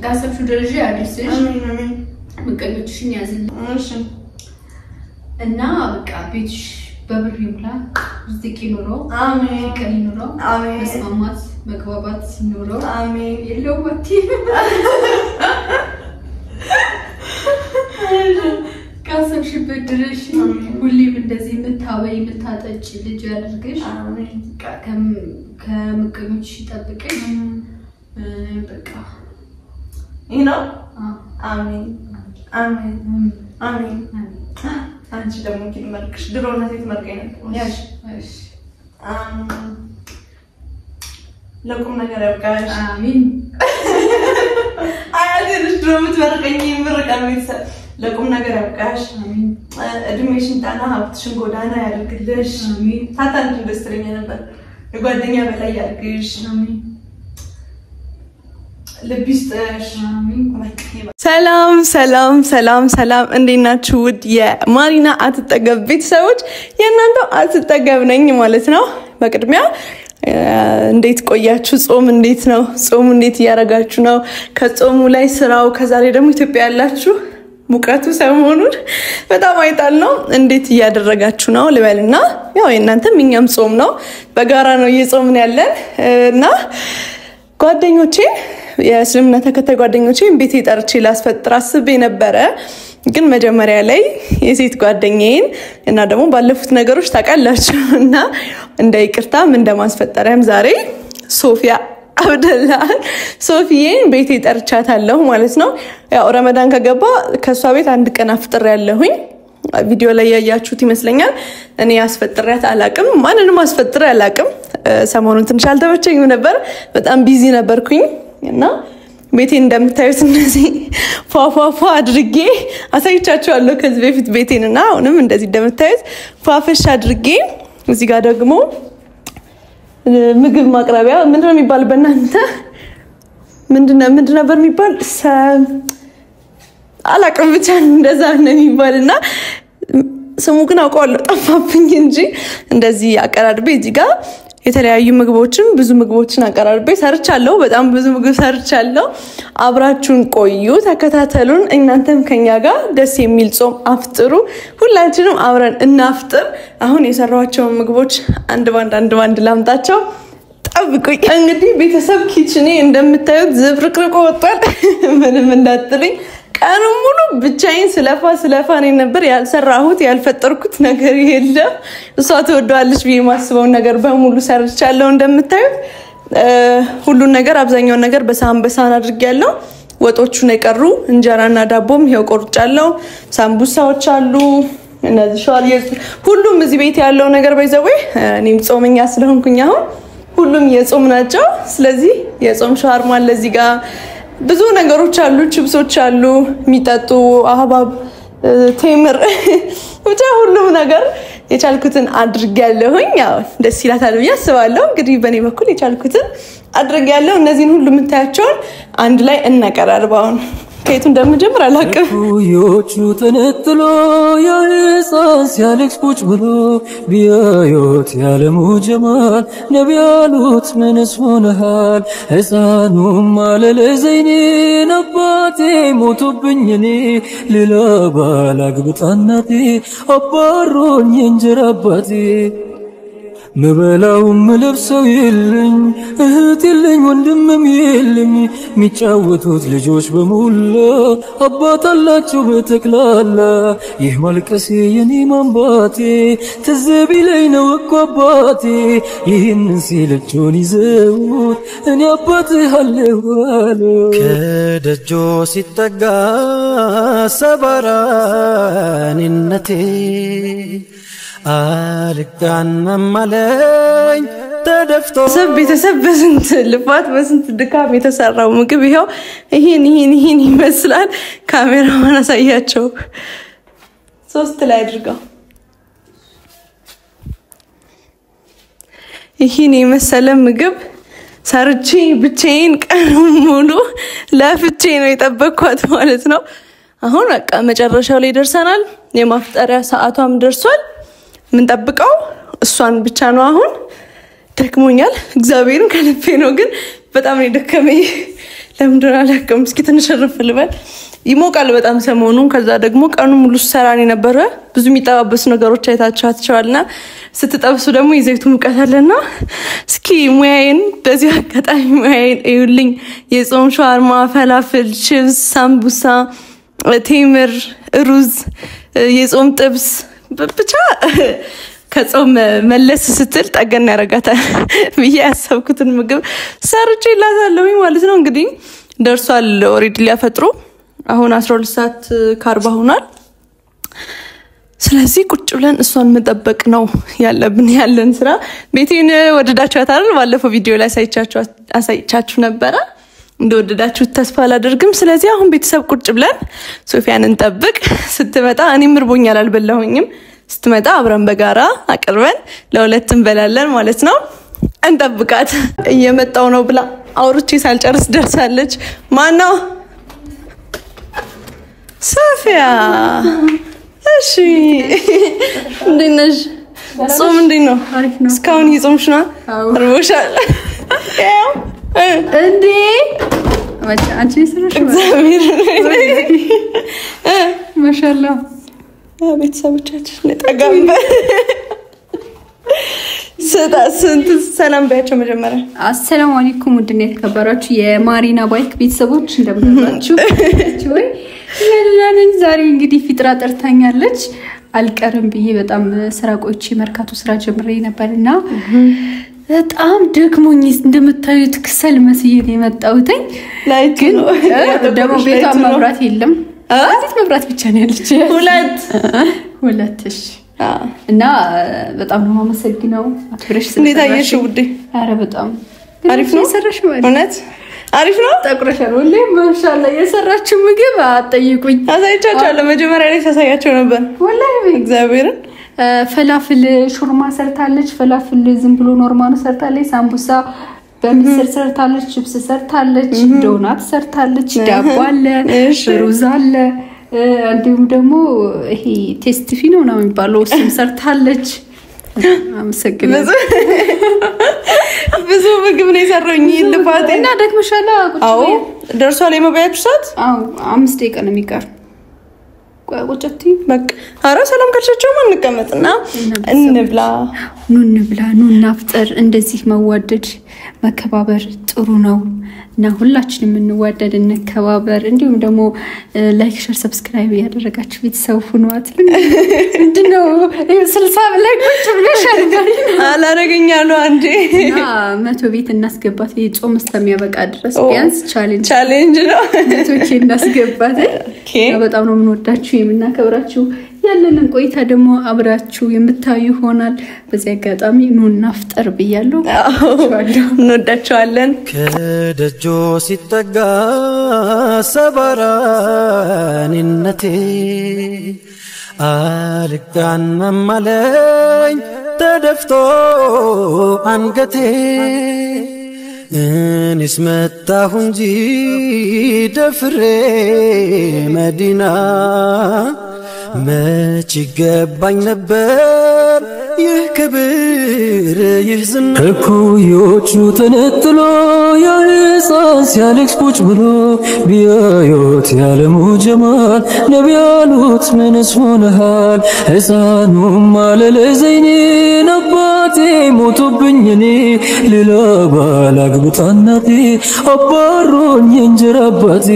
ካሰብሽ ደረጃ ያድርስሽ አሜን ምቀኞችሽን ያዝልኝ እሺ እና በቃ ቤትሽ በብር ይሙላ ዝቂ ኑሮ አሜን ፍቅር ኑሮ አሜን መስማማት መግባባት ኑሮ አሜን የለውበት ካሰብሽበት ድረሽ ሁሌም እንደዚህ የምታበይ የምታጠጪ ልጅ ያድርግሽ አሜን ከምቀኞች ይጠብቅሽ በቃ አሜን አሜን አሜን አንቺ ደግሞ ትመርቅሽ ድሮነት ትመርቀኝ ነበር እሺ ለቁም ነገር ያብቃሽ አሜን አያድርሽ ድሮነት ትመርቀኝ ምርቃን ቤተሰብ ለቁም ነገር ያብቃሽ አሜን እድሜሽን ጣና ሀብትሽን ጎዳና ያድርግልሽ አሜን ታታንቱ ደስተኛ ነበር የጓደኛ በላይ ያድርግሽ አሜን ለቢስጥሽ አሜን ሰላም ሰላም ሰላም ሰላም እንዴት ናችሁ ውድ የማሪና አትጠገብ ቤተሰቦች የእናንተው አትጠገብ ነኝ ማለት ነው በቅድሚያ እንዴት ቆያችሁ ጾም እንዴት ነው ጾሙ እንዴት ያረጋችሁ ነው ከጾሙ ላይ ስራው ከዛሬ ደግሞ ኢትዮጵያ ያላችሁ ሙቀቱ ሰሞኑን በጣም አይጣል ነው እንዴት ያደረጋችሁ ነው ልበልና ያው የእናንተም እኛም ጾም ነው በጋራ ነው እየጾምን ያለን እና ጓደኞቼ የእስልምና ተከታይ ጓደኞቼ ቤቴ ጠርቼ ላስፈጥር አስቤ ነበር ግን መጀመሪያ ላይ የሴት ጓደኛዬን እና ደግሞ ባለፉት ነገሮች ታቃላችሁና እንዳይቅርታም እንደማስፈጠሪያም ዛሬ ሶፊያ አብደላ ሶፊዬን ቤቴ ጠርቻታለሁ ማለት ነው ያው ረመዳን ከገባ ከሷ ቤት አንድ ቀን አፍጥር ያለሁኝ ቪዲዮ ላይ ያያችሁት ይመስለኛል እኔ አስፈጥሪያት አላቅም ማንንም አስፈጥሪ አላቅም ሰሞኑን ትንሽ አልተመቸኝም ነበር በጣም ቢዚ ነበርኩኝ እና ቤቴን እንደምታዩት እንደዚህ ፏፏፏ አድርጌ አሳይቻችኋለሁ ከዚህ በፊት ቤቴንና አሁንም እንደዚህ እንደምታዩት ፏፈሽ አድርጌ እዚህ ጋር ደግሞ ምግብ ማቅረቢያ ምንድነው የሚባል በእናንተ ምንድነው ነበር የሚባል አላቅም ብቻ እንደዛ ነው የሚባልና ስሙ ግን አውቀዋለሁ ጠፋብኝ እንጂ እንደዚህ አቀራርቤ እዚህ ጋር የተለያዩ ምግቦችን ብዙ ምግቦችን አቀራርቤ ሰርቻለሁ በጣም ብዙ ምግብ ሰርቻለሁ አብራችሁን ቆዩ ተከታተሉን እናንተም ከኛ ጋር ደስ የሚል ጾም አፍጥሩ ሁላችንም አብረን እናፍጥር አሁን የሰራኋቸው ምግቦች አንድ ባንድ ላምጣቸው ጠብቁኝ እንግዲህ ቤተሰብ ኪችኔ እንደምታዩት ዝብርቅርቆ ወጣል ምንም እንዳትልኝ ቀኑ ሙሉ ብቻዬን ስለፋ ነበር ያልሰራሁት ያልፈጠርኩት ነገር የለም እሷ ተወዷለች በማስበው ነገር በሙሉ ሰርቻለሁ እንደምታዩት ሁሉ ነገር አብዛኛው ነገር በሳህን አድርጌያለሁ ወጦቹን የቀሩ እንጀራና ዳቦም ይሄው ቆርጫለሁ ሳምቡሳዎች አሉ እነዚህ ሻርየስ ሁሉም እዚህ ቤት ያለው ነገር ባይዘው እኔም ጾመኛ ስለሆንኩኝ አሁን ሁሉም የጾም ናቸው ስለዚህ የጾም ሻርማ ለዚህ ጋር ብዙ ነገሮች አሉ ቺፕሶች አሉ ሚጣጡ አህባብ ቴምር ብቻ ሁሉም ነገር የቻልኩትን አድርጌያለሁኝ ያው ደስ ይላታል ብዬ አስባለሁ እንግዲህ በኔ በኩል የቻልኩትን አድርጌያለሁ እነዚህን ሁሉ የምታያቸውን አንድ ላይ እናቀራርባው ከየቱ እንደምጀምር አላውቅም ዮቹ ተነጥሎ ያህፃን ሲያለቅስ ቁጭ ብሎ ቢያዩት ያለሙ ጀማል ነቢያሉት ምንስ ሆነሃል ሕፃኑም አለለ ዘይኔን አባቴ ሞቶብኝ እኔ ሌላ ባል አግብታ እናቴ አባሮኝ እንጀራ አባቴ ምበላውም ምለብሰው የለኝ እህት የለኝ ወንድምም የለኝ ሚጫወቱት ልጆች በሙሉ አባት አላቸው በተክላላ ይህ ማልቀሴ የኔ ማንባቴ ትዝ ቢለኝ ነው እኮ አባቴ ይህንን ሲልጆን ይዘውት እኔ አባትህ አለሁ አሉ ከደጆ ሲጠጋ ሰበራንነቴ አልጋንም ማለኝ ተደፍቶ ቤተሰብ በስንት ልፋት በስንት ድካም የተሰራው ምግብ ይሄው ይሄን ይመስላል ካሜራውን አሳያቸው ሶስት ላይ አድርገው ይሄን የመሰለ ምግብ ሰርቼ ብቻዬን ቀን ሙሉ ለፍቼ ነው የጠበቅኳት ማለት ነው አሁን በቃ መጨረሻው ላይ ደርሰናል የማፍጠሪያ ሰዓቷም ደርሷል ምን ጠብቀው እሷን ብቻ ነው አሁን ደክሞኛል እግዚአብሔርን ከልቤ ነው ግን በጣም ነው ደከመኝ ለምንድን አላውቅም። እስኪ ትንሽ ረፍ ልበል። ይሞቃል በጣም ሰሞኑን። ከዛ ደግሞ ቀኑ ሙሉ ሰራን የነበረ ብዙ የሚጠባበሱ ነገሮች አይታችኋቸዋልና ስትጠብሱ ደግሞ የዘይቱ ሙቀት አለና እስኪ ሙያዬን በዚህ አጋጣሚ ሙያዬን እዩልኝ። የጾም ሻርማ፣ ፈላፍል፣ ቺፕስ፣ ሳምቡሳ፣ ቴምር፣ ሩዝ፣ የጾም ጥብስ ብቻ ከጾም መለስ ስትል ጠገን ያረጋታል ብዬ ያሰብኩትን ምግብ ሰርቼ ላታለሁኝ ማለት ነው። እንግዲህ ደርሷል ኦሬዲ ሊያፈጥሩ አሁን 12 ሰዓት ከ40 ሆኗል። ስለዚህ ቁጭ ብለን እሷን መጠበቅ ነው ያለን ስራ። ቤቴን ወደዳችኋታል? ባለፈው ቪዲዮ ላይ አሳይቻችሁ ነበረ። እንደወደዳችሁት ተስፋ አላደርግም። ስለዚህ አሁን ቤተሰብ ቁጭ ብለን ሶፊያን እንጠብቅ። ስትመጣ እኔም እርቦኛል አልበላሁኝም። ስትመጣ አብረን በጋራ አቅርበን ለሁለት እንበላለን ማለት ነው። እንጠብቃት። እየመጣው ነው ብላ አውርቼ ሳልጨርስ ደርሳለች። ማነው? ሶፊያ። እሺ እንዴት ነሽ? ጾም እንዴት ነው? እስካሁን እየጾምሽ ነው? እርቦሻል? ያው እንዴ አንቺ ሰራሽ? እግዚአብሔር ማሻአላህ። ቤተሰቦቻችን ለጠጋምበ ሰላም ባያቸው መጀመሪያ። አሰላሙ አለይኩም ውድና የተከበራችሁ የማሪና ባይክ ቤተሰቦች እንደምን ናችሁ? ያለን ዛሬ እንግዲህ ፊጥራ ጠርታኛለች። አልቀርም ብዬ በጣም ስራ ቆይቼ መርካቶ ስራ ጀምሬ ነበርና በጣም ደክሞኝ እንደምታዩት ክሰል መስዬ ነው የመጣሁት። ግን ደግሞ ቤቷ መብራት የለም። አንዲት መብራት ብቻ ነው ያለች። ሁለት እሺ። እና በጣም ነው ማመሰግነው አትብረሽ ስለታየሽ ውዴ። አረ በጣም አሪፍ ነው ሰራሽ ማለት እውነት አሪፍ ነው። ተቆረሻል ወላሂ ማሻአላ። የሰራችው ምግብ አጠይቁኝ። አሳይቻለሁ መጀመሪያ ላይ ሳሳያቸው ነበር ወላሂ እግዚአብሔርን። ፈላፍል ሹርማ ሰርታለች። ፈላፍል ዝም ብሎ ኖርማል ሰርታለች። ሳምቡሳ በምስር ሰርታለች። ቺፕስ ሰርታለች። ዶናት ሰርታለች። ዳቦ አለ፣ ሩዝ አለ። እንዲሁም ደግሞ ይሄ ቴስቲፊ ነው የሚባለው እሱም ሰርታለች። አመሰግናለሁ። ብዙ ምግብ ነው የሰራኝ ልፋት እና ደክመሻል? አዎ ደርሷል። የመባያችሁ ሰዓት? አዎ 5 ደቂቃ ነው የሚቀር። ቁጭቲ በቃ አረ ሰላም ካልቻችሁ እንቀመጥና እንብላ። እንብላ፣ እናፍጠር። እንደዚህ መዋደድ መከባበር ጥሩ ነው እና ሁላችንም እንዋደድ እንከባበር። እንዲሁም ደግሞ ላይክ ሼር ሰብስክራይብ ያደረጋችሁ ቤተሰብ ሁኑት። ምንድነው 60 ላይ ቁጭ ብለሽ አድርጋኝ አላረገኛሉ አንዴ እና 100 ቤት እናስገባት። የጾም እስከሚያበቃ ድረስ ቢያንስ ቻሌንጅ ነው 100 እናስገባት። በጣም ነው የምንወዳችሁ የምናከብራችሁ። ያለንን ቆይታ ደግሞ አብራችሁ የምታዩ ይሆናል። በዚህ አጋጣሚ ኑና ፍጠር ብያለሁ። እንወዳችኋለን። ከደጆ ሲጠጋ ሰባራኒነቴ አልጋናም አለኝ ተደፍቶ አንገቴ እኔስ መጣሁ እንጂ ደፍሬ መዲና መች ይገባኝ ነበር ይህ ክብር ይህ ዝና። እኩዮቹ ተነጥሎ ያ ሕፃን ሲያለቅስ ቁጭ ብሎ ቢያዩት ያለሙ ጀማል ነቢ ያሉት ምንስ ሆነሃል? ሕፃኑም አለ ለዘይኔን አባቴ ሞቶብኝ እኔ ሌላ ባል አግብታ እናቴ አባሮኝ እንጀራ አባቴ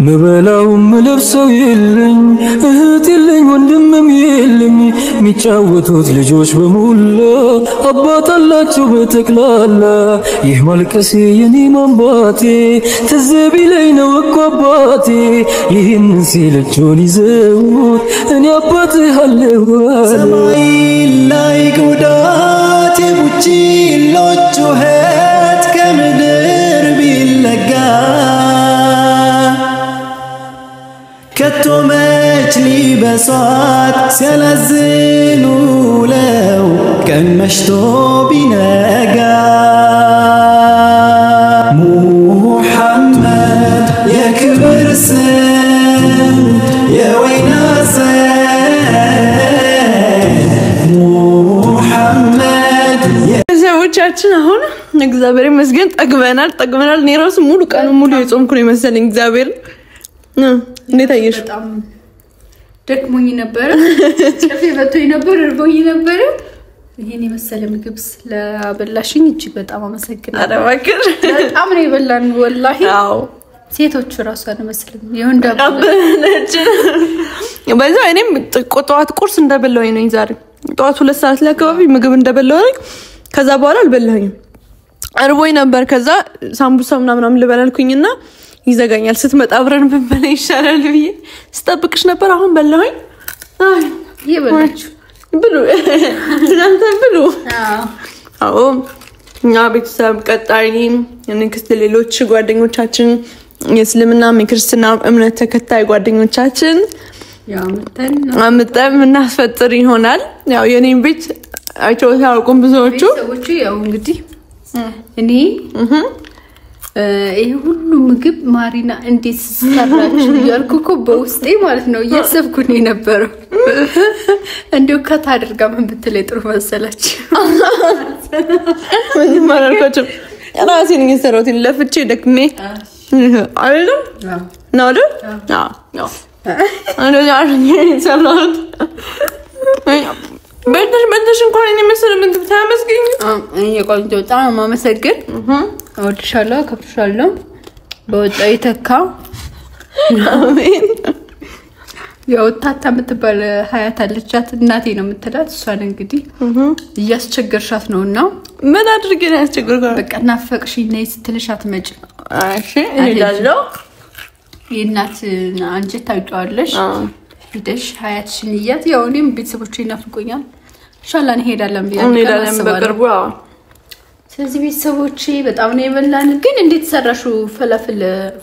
ምበላው ምለብሰው የለኝ እህት የለኝ ወንድምም የለኝ የሚጫወቱት ልጆች በሙላ አባት አላቸው በተክላላ ይህ ማልቀሴ የኔ ማንባቴ ትዝ ቢለኝ ነው እኮ አባቴ ይህንን ሲለችውን ይዘውት እኔ አባትህ አለሁ ሰማይ ላይ ጉዳት የቡችሎች ጩኸት ከምድር ቢለጋ ከቶ መች ሊበሷት ሲያላዝኑ ለው ቀን መሽቶ ቢነጋ ሙሐመድ የክብር ስም የወይና ሰዎቻችን አሁን እግዚአብሔር ይመስገን ጠግበናል እኔ ራሱ ሙሉ ቀኑ ሙሉ የጾምኩ ነው መሰለኝ እግዚአብሔር እንዴት አየሽ በጣም ደክሞኝ ነበር ጨፌ በቶኝ ነበር እርቦኝ ነበር ይሄን የመሰለ ምግብ ስለበላሽኝ እጅግ በጣም አመሰግናለሁ አረባክር በጣም ነው ይበላን ወላሂ አዎ ሴቶቹ ራሱ አነመስልም የወንዳ አበነች በዛ እኔም ጠዋት ቁርስ እንደበላው ነኝ ዛሬ ጠዋት 2 ሰዓት ላይ አካባቢ ምግብ እንደበላው ነኝ ከዛ በኋላ አልበላኝም አርቦኝ ነበር ከዛ ሳምቡሳ ምናምን ልበላልኩኝና ይዘጋኛል ስትመጣ አብረን ብንበላ ይሻላል ብዬ ስጠብቅሽ ነበር አሁን በላኝ አይ ይበላችሁ ብሉ እናንተ ብሉ አዎ እኛ ቤተሰብ ቀጣይን እንክስት ሌሎች ጓደኞቻችን የእስልምና የክርስትና እምነት ተከታይ ጓደኞቻችን አመጣም እናስፈጥር ይሆናል ያው የኔን ቤት አይተው ያውቁም ብዙዎቹ ያው እንግዲህ እኔ ይሄ ሁሉ ምግብ ማሪና እንዴት ሰራችሁ ያልኩኮ በውስጤ ማለት ነው እያሰብኩኝ ነበር እንደው ከታድርጋ ምን ብትለይ ጥሩ መሰላችሁ ምን ማራርካችሁ ራሴን እየሰራሁት ለፍቼ ደክሜ አይደለም ነው አይደል አዎ እንደዚህ አርገኝ ሰራሁት በእንደሽ እንኳን እኔ መሰለ ምን ተመስገኝ እኔ ቆንጆ በጣም ማመሰግን እወድሻለሁ ከብሻለሁ በወጣው ይተካ አሜን ያው ታታ የምትባል ሀያት አለቻት እናቴ ነው የምትላት እሷን እንግዲህ እያስቸገርሻት ነውና ምን አድርጌ ነው ያስቸገርኩት በቃ ናፈቅሽኝ ነይ ስትልሽ አትመጭ እሺ እሄዳለሁ የእናት አንጀት ታውቂዋለሽ ሄደሽ ሀያትሽን እያት ያው እኔም ቤተሰቦቼ ይናፍቁኛል ኢንሻአላህ እንሄዳለን እንሄዳለን በቅርቡ ስለዚህ ቤተሰቦቼ በጣም ነው የበላን ግን እንዴት ሰራሹ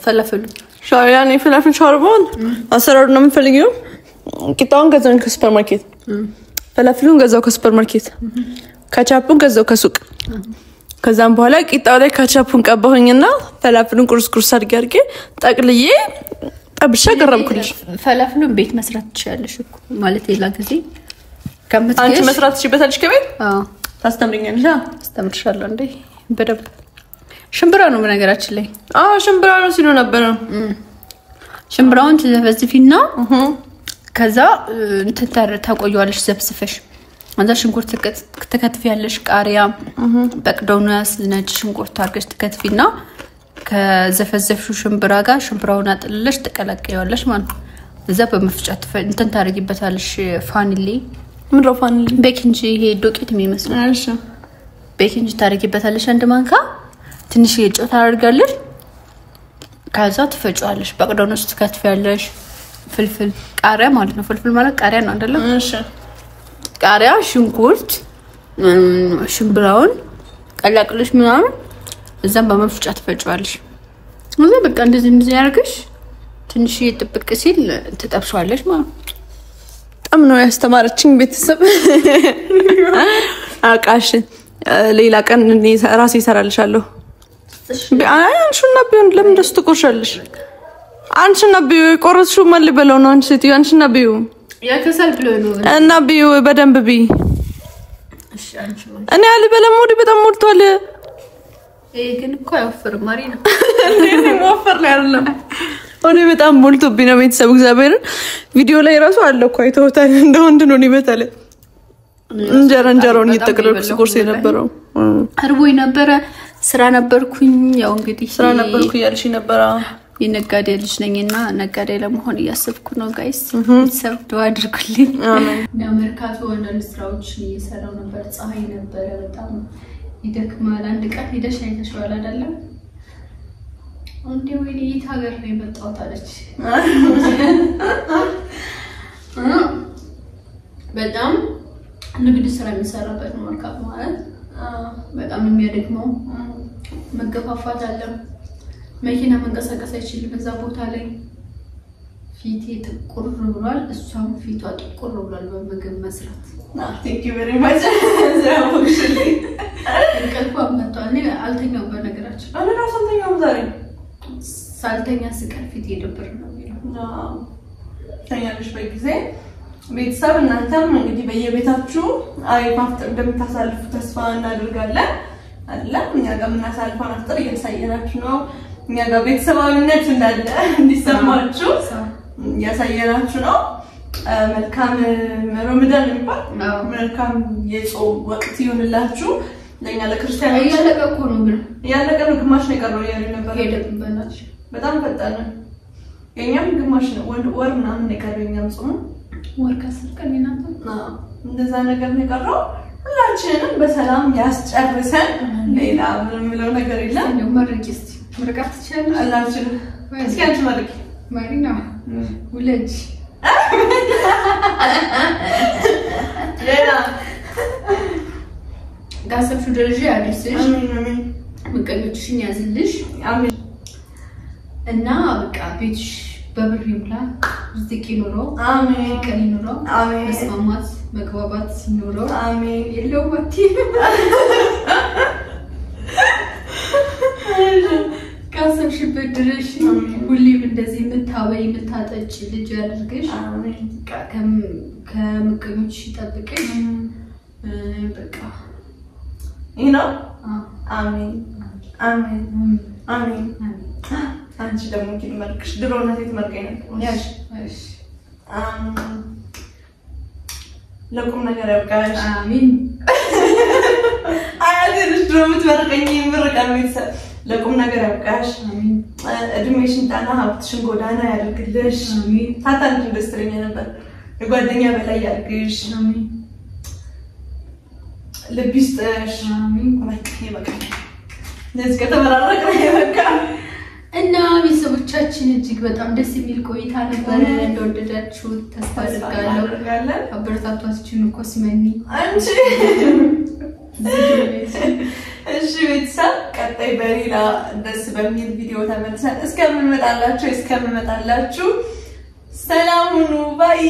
ፈላፈሉ ሻያኔ ፈላፈል ሻርቦን አሰራሩ ነው የምፈልገው ቂጣውን ገዛን ከሱፐርማርኬት ፈላፈሉን ገዛው ከሱፐርማርኬት ካቻፑን ገዛው ከሱቅ ከዛም በኋላ ቂጣው ላይ ካቻፑን ቀባሁኝና ፈላፈሉን ቁርስ አድርጌ ጠቅልዬ ጠብሻ ገረምኩልሽ ፈላፈሉን ቤት መስራት ትችያለሽ እኮ ማለት ሌላ ጊዜ አንቺ መስራት ትችይበታለሽ ከቤት አዎ ታስተምሪኛለሽ አስተምርሻለሁ እንዴ በደብ ሽምብራ ነው በነገራችን ላይ ሽምብራ ነው ሲሉ ነበር ሽምብራውን ትዘፈዝፊና ከዛ እንትን ታቆያለሽ ዘብስፈሽ አንዛ ሽንኩርት ትከትፊያለሽ ቃሪያ በቅዶናስ ነጭ ሽንኩርት አድርገሽ ትከትፊና ከዘፈዘፍሹ ሽምብራ ጋር ሽምብራውን አጥልለሽ ተቀላቀያለሽ ማለት እዛ በመፍጫት እንትን ታረጊበታለሽ ፋኒሊ ምንድነው ፋኒሊ ቤኪንግ ይሄ ዶቄት የሚመስለው እሺ ቤኪንግ ታረጊበታለሽ አንድ ማንካ ትንሽ የጨው ታደርጋለሽ ከዛ ትፈጫለሽ በቅዶናስ ትከትፊያለሽ ፍልፍል ቃሪያ ማለት ነው ፍልፍል ማለት ቃሪያ ነው አይደለም እሺ ቃሪያ ሽንኩርት ሽምብራውን ቀላቅለሽ ምናምን እዛም በመፍጫት ትፈጫለሽ ወዛ በቃ እንደዚህ ያርግሽ ትንሽ ይጥብቅ ሲል ተጠብሷለሽ ማለት በጣም ነው ያስተማረችኝ ቤተሰብ አቃሽ ሌላ ቀን ራሴ ይሰራልሻለሁ አንቺና ቢሆን ለምን ደስ ትቆርሻለሽ አንቺና ቢዩ ቆርጥሽው ማን ሊበላው ነው አንቺ ሴትዮ አንቺና ቢዩ ያከሳል ብሎ ነው እና ቢዩ በደንብ ቢ እሺ አንቺ እኔ አልበለም ወዲ በጣም ሞልቷል ግን እኮ አይወፍርም ማሪ ነው እኔ ወፈር ላይ አይደለም ወዲ በጣም ሞልቶብኝ ነው ቤተሰብ እግዚአብሔር ቪዲዮ ላይ ራሱ አለ እኮ አይተውታል እንደወንድ ነው ይበታል እንጀራውን እየተቀረቀ ቁርስ የነበረው አርቦይ ነበረ ስራ ነበርኩኝ ያው እንግዲህ ስራ ነበርኩ ያልሽ ነበር የነጋዴ ልጅ ነኝና ነጋዴ ለመሆን እያሰብኩ ነው ጋይስ ሰብ ዱአ አድርጉልኝ አሜን ለመርካቶ አንዳንድ ስራዎችን እየሰራው ነበር ፀሐይ ነበር በጣም ይደክማል አንድ ቀን ሄደሽ አይተሽዋል አይደል እንዴ ወይ ይሄ ሀገር ነው የመጣው ታለች በጣም ንግድ ስራ የሚሰራበት መርካቶ ማለት በጣም የሚያደክመው መገፋፋት አለ መኪና መንቀሳቀስ አይችልም በዛ ቦታ ላይ ፊቴ ጥቁር ብሏል እሷም ፊቷ ጥቁር ብሏል በመግብ መስራት ቴንክ ዩ ቬሪ ማች ዘራውሽልኝ እንቅልፍ አመጣው እኔ አልተኛው በነገራችን እኔ ራሱ አልተኛው ዛሬ ሳልተኛ ስቀር ፊቴ ደብር ነው የሚለው ተኛለሽ በጊዜ ቤተሰብ እናንተም እንግዲህ በየቤታችሁ አሪፍ አፍጥር እንደምታሳልፉ ተስፋ እናደርጋለን አለ እኛ ጋር የምናሳልፈው አፍጥር እያሳየናችሁ ነው እኛ ጋር ቤተሰባዊነት እንዳለ እንዲሰማችሁ እያሳየናችሁ ነው መልካም ረመዳን ይባል መልካም የጾም ወቅት ይሁንላችሁ ለኛ ለክርስቲያኖች ያለቀቁ ነው ብለ ያለቀው ግማሽ ነው የቀረው ያለ ነበር ሄደብናል በጣም ፈጣን የኛም ግማሽ ነው ወር ምናምን የቀረው የኛም ጾም ወር ከስር ቀን ይናታ እንደዛ ነገር ነው የቀረው ሁላችንም በሰላም ያስጨርሰን ሌላ ምንም ነገር የለም ነው መረቂስቲ መረቃት ይችላል አላችሁ እስኪ አንቺ ማድረግ ማሪና ወለጅ ሌላ ጋሰብሹ ደረጃ ያድርስሽ አሜን ምቀኞችሽን ያዝልሽ አሜን እና በቃ ቤትሽ በብር ይሙላ ዝቂ ኑሮ አሜን ቀኒ ኑሮ አሜን መስማማት መግባባት ኑሮ አሜን የለው ወቲ ጋሰብሽ በድረሽ ሁሌም እንደዚህ የምታበይ የምታጠጭ ልጅ ያድርግሽ አሜን ከምቀኞች ይጠብቅሽ በቃ ይሄው አሜን አሜን አሜን አንቺ ደግሞ ኪል መልክሽ ድሮና ሴት መልከኝ ነበር ያሽ እሺ ለቁም ነገር ያብቃሽ አሜን አያድርሽ ድሮ የምትመርቀኝ ምርቃን ቤተሰብ ለቁም ነገር ያብቃሽ አሜን እድሜሽን ጣና ሀብትሽን ጎዳና ያድርግልሽ አሜን ታታንት ደስተኛ ነበር የጓደኛ በላይ ያድርግሽ አሜን ለቢስጥሽ አሜን በቃ ለዚህ ከተመራረቀ በቃ እና ቤተሰቦቻችን እጅግ በጣም ደስ የሚል ቆይታ ነበር እንደወደዳችሁ ተስፋ አድርጋለሁ አበረታቷችን ኮስመኒ አንቺ እሺ ቤተሰብ ቀጣይ በሌላ ደስ በሚል ቪዲዮ ተመልሰን እስከምንመጣላችሁ ሰላም ሁኑ ባይ